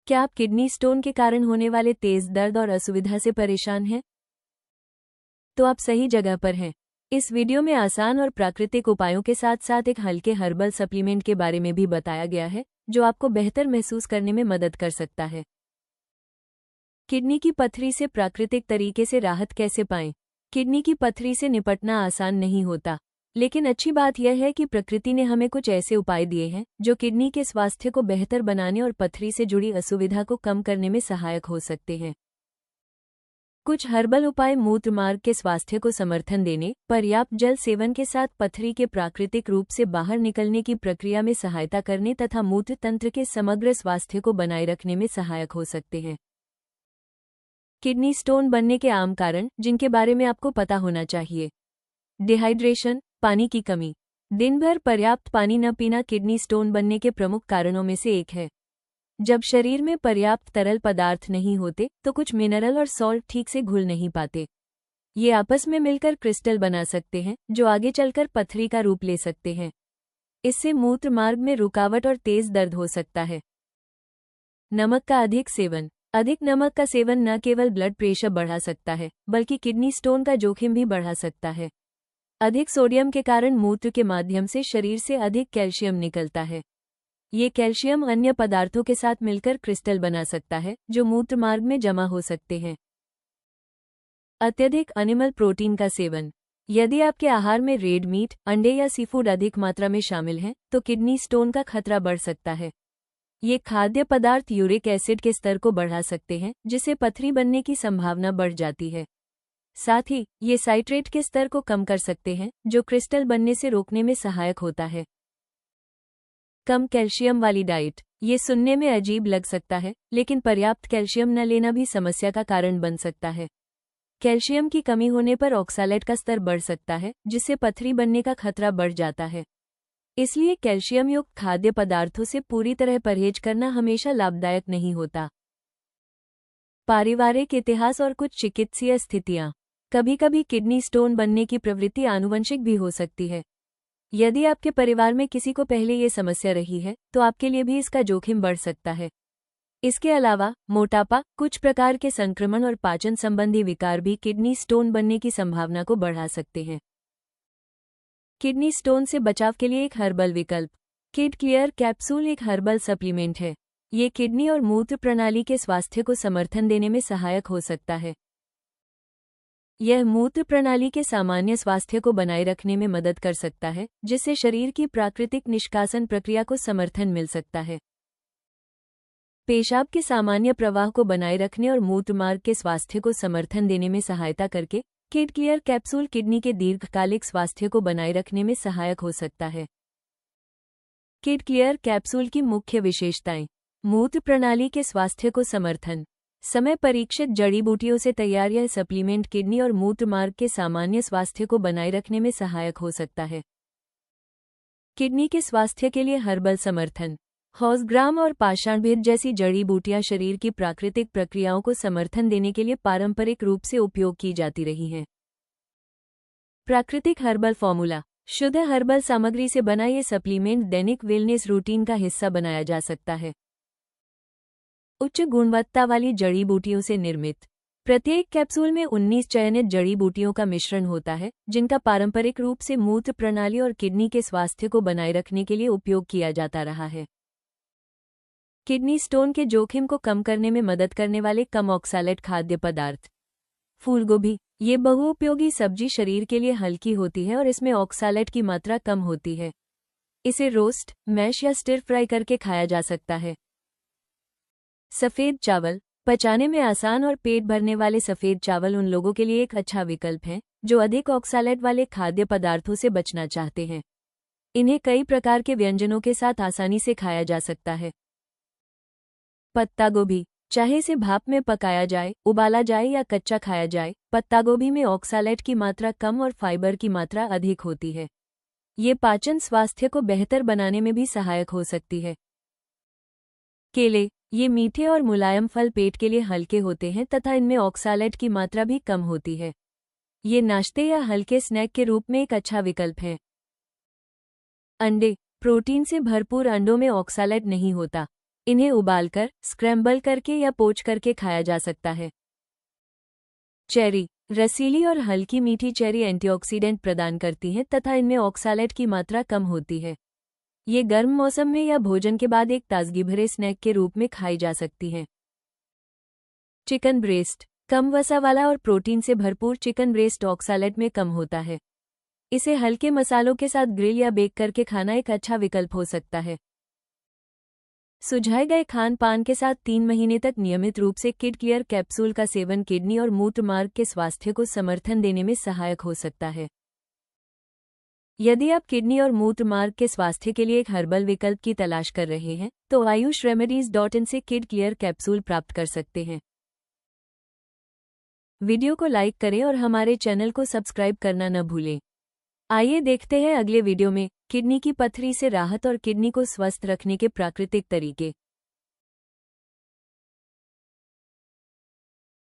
क्या आप kidney stone के कारण होने वाले तेज दर्द और असुविधा से परेशान हैं? तो आप सही जगह पर हैं। इस वीडियो में आसान और प्राकृतिक उपायों के साथ साथ एक हल्के हर्बल सप्लीमेंट के बारे में भी बताया गया है, जो आपको बेहतर महसूस करने में मदद कर सकता है। किडनी की पथरी से प्राकृतिक तरीके से राहत कैसे पाएं? किडनी की पथरी से निपटना आसान नहीं होता, लेकिन अच्छी बात यह है कि प्रकृति ने हमें कुछ ऐसे उपाय दिए हैं जो किडनी के स्वास्थ्य को बेहतर बनाने और पथरी से जुड़ी असुविधा को कम करने में सहायक हो सकते हैं। कुछ हर्बल उपाय मूत्र मार्ग के स्वास्थ्य को समर्थन देने, पर्याप्त जल सेवन के साथ पथरी के प्राकृतिक रूप से बाहर निकलने की प्रक्रिया में सहायता करने तथा मूत्र तंत्र के समग्र स्वास्थ्य को बनाए रखने में सहायक हो सकते हैं। किडनी स्टोन बनने के आम कारण जिनके बारे में आपको पता होना चाहिए। डिहाइड्रेशन, पानी की कमी। दिन भर पर्याप्त पानी न पीना किडनी स्टोन बनने के प्रमुख कारणों में से एक है। जब शरीर में पर्याप्त तरल पदार्थ नहीं होते तो कुछ मिनरल और सॉल्ट ठीक से घुल नहीं पाते। ये आपस में मिलकर क्रिस्टल बना सकते हैं, जो आगे चलकर पथरी का रूप ले सकते हैं। इससे मूत्र मार्ग में रुकावट और तेज दर्द हो सकता है। नमक का अधिक सेवन। अधिक नमक का सेवन न केवल ब्लड प्रेशर बढ़ा सकता है, बल्कि किडनी स्टोन का जोखिम भी बढ़ा सकता है। अधिक सोडियम के कारण मूत्र के माध्यम से शरीर से अधिक कैल्शियम निकलता है। ये कैल्शियम अन्य पदार्थों के साथ मिलकर क्रिस्टल बना सकता है, जो मूत्र मार्ग में जमा हो सकते हैं। अत्यधिक एनिमल प्रोटीन का सेवन। यदि आपके आहार में रेड मीट, अंडे या सीफूड अधिक मात्रा में शामिल हैं, तो किडनी स्टोन का खतरा बढ़ सकता है। ये खाद्य पदार्थ यूरिक एसिड के स्तर को बढ़ा सकते हैं, जिससे पथरी बनने की संभावना बढ़ जाती है। साथ ही ये साइट्रेट के स्तर को कम कर सकते हैं, जो क्रिस्टल बनने से रोकने में सहायक होता है। कम कैल्शियम वाली डाइट। ये सुनने में अजीब लग सकता है, लेकिन पर्याप्त कैल्शियम न लेना भी समस्या का कारण बन सकता है। कैल्शियम की कमी होने पर ऑक्सैलेट का स्तर बढ़ सकता है, जिससे पथरी बनने का खतरा बढ़ जाता है। इसलिए कैल्शियम युक्त खाद्य पदार्थों से पूरी तरह परहेज करना हमेशा लाभदायक नहीं होता। पारिवारिक इतिहास और कुछ चिकित्सीय स्थितियां। कभी कभी किडनी स्टोन बनने की प्रवृत्ति आनुवंशिक भी हो सकती है। यदि आपके परिवार में किसी को पहले ये समस्या रही है, तो आपके लिए भी इसका जोखिम बढ़ सकता है। इसके अलावा मोटापा, कुछ प्रकार के संक्रमण और पाचन संबंधी विकार भी किडनी स्टोन बनने की संभावना को बढ़ा सकते हैं। किडनी स्टोन से बचाव के लिए एक हर्बल विकल्प। किड क्लियर कैप्सूल एक हर्बल सप्लीमेंट है। ये किडनी और मूत्र प्रणाली के स्वास्थ्य को समर्थन देने में सहायक हो सकता है। यह मूत्र प्रणाली के सामान्य स्वास्थ्य को बनाए रखने में मदद कर सकता है, जिससे शरीर की प्राकृतिक निष्कासन प्रक्रिया को समर्थन मिल सकता है। पेशाब के सामान्य प्रवाह को बनाए रखने और मूत्र मार्ग के स्वास्थ्य को समर्थन देने में सहायता करके किड क्लियर कैप्सूल किडनी के दीर्घकालिक स्वास्थ्य को बनाए रखने में सहायक हो सकता है। किड क्लियर कैप्सूल की मुख्य विशेषताएं। मूत्र प्रणाली के स्वास्थ्य को समर्थन। समय परीक्षित जड़ी बूटियों से तैयार यह सप्लीमेंट किडनी और मूत्र मार्ग के सामान्य स्वास्थ्य को बनाए रखने में सहायक हो सकता है। किडनी के स्वास्थ्य के लिए हर्बल समर्थन। हॉर्सग्राम और पाषाणभेद जैसी जड़ी बूटियां शरीर की प्राकृतिक प्रक्रियाओं को समर्थन देने के लिए पारंपरिक रूप से उपयोग की जाती रही हैं। प्राकृतिक हर्बल फॉर्मूला। शुद्ध हर्बल सामग्री से बना ये सप्लीमेंट दैनिक वेलनेस रूटीन का हिस्सा बनाया जा सकता है। उच्च गुणवत्ता वाली जड़ी बूटियों से निर्मित। प्रत्येक कैप्सूल में 19 चयनित जड़ी बूटियों का मिश्रण होता है, जिनका पारंपरिक रूप से मूत्र प्रणाली और किडनी के स्वास्थ्य को बनाए रखने के लिए उपयोग किया जाता रहा है। किडनी स्टोन के जोखिम को कम करने में मदद करने वाले कम ऑक्सैलेट खाद्य पदार्थ। फूलगोभी। ये बहुउपयोगी सब्जी शरीर के लिए हल्की होती है और इसमें ऑक्सैलेट की मात्रा कम होती है। इसे रोस्ट, मैश या स्टिर फ्राई करके खाया जा सकता है। सफ़ेद चावल। पचाने में आसान और पेट भरने वाले सफ़ेद चावल उन लोगों के लिए एक अच्छा विकल्प है जो अधिक ऑक्सैलेट वाले खाद्य पदार्थों से बचना चाहते हैं। इन्हें कई प्रकार के व्यंजनों के साथ आसानी से खाया जा सकता है। पत्ता गोभी। चाहे इसे भाप में पकाया जाए, उबाला जाए या कच्चा खाया जाए, पत्ता गोभी में ऑक्सैलेट की मात्रा कम और फाइबर की मात्रा अधिक होती है। ये पाचन स्वास्थ्य को बेहतर बनाने में भी सहायक हो सकती है। केले। ये मीठे और मुलायम फल पेट के लिए हल्के होते हैं तथा इनमें ऑक्सैलेट की मात्रा भी कम होती है। ये नाश्ते या हल्के स्नैक के रूप में एक अच्छा विकल्प है। अंडे। प्रोटीन से भरपूर अंडों में ऑक्सैलेट नहीं होता, इन्हें उबालकर, स्क्रैम्बल करके या पोच करके खाया जा सकता है। चेरी। रसीली और हल्की मीठी चेरी एंटीऑक्सीडेंट प्रदान करती हैं तथा इनमें ऑक्सालेट की मात्रा कम होती है। ये गर्म मौसम में या भोजन के बाद एक ताजगी भरे स्नैक के रूप में खाई जा सकती हैं। Chicken breast. कम वसा वाला और प्रोटीन से भरपूर चिकन ब्रेस्ट ऑक्सालेट में कम होता है। इसे हल्के मसालों के साथ ग्रिल या बेक करके खाना एक अच्छा विकल्प हो सकता है। सुझाए गए खान पान के साथ 3 महीने तक नियमित रूप से किड क्लियर कैप्सूल का सेवन किडनी और मूत्र मार्ग के स्वास्थ्य को समर्थन देने में सहायक हो सकता है। यदि आप किडनी और मूत्र मार्ग के स्वास्थ्य के लिए एक हर्बल विकल्प की तलाश कर रहे हैं तो ayushRemedies.in से किड क्लियर कैप्सूल प्राप्त कर सकते हैं। वीडियो को लाइक करें और हमारे चैनल को सब्सक्राइब करना न भूलें। आइए देखते हैं अगले वीडियो में किडनी की पथरी से राहत और किडनी को स्वस्थ रखने के प्राकृतिक तरीके।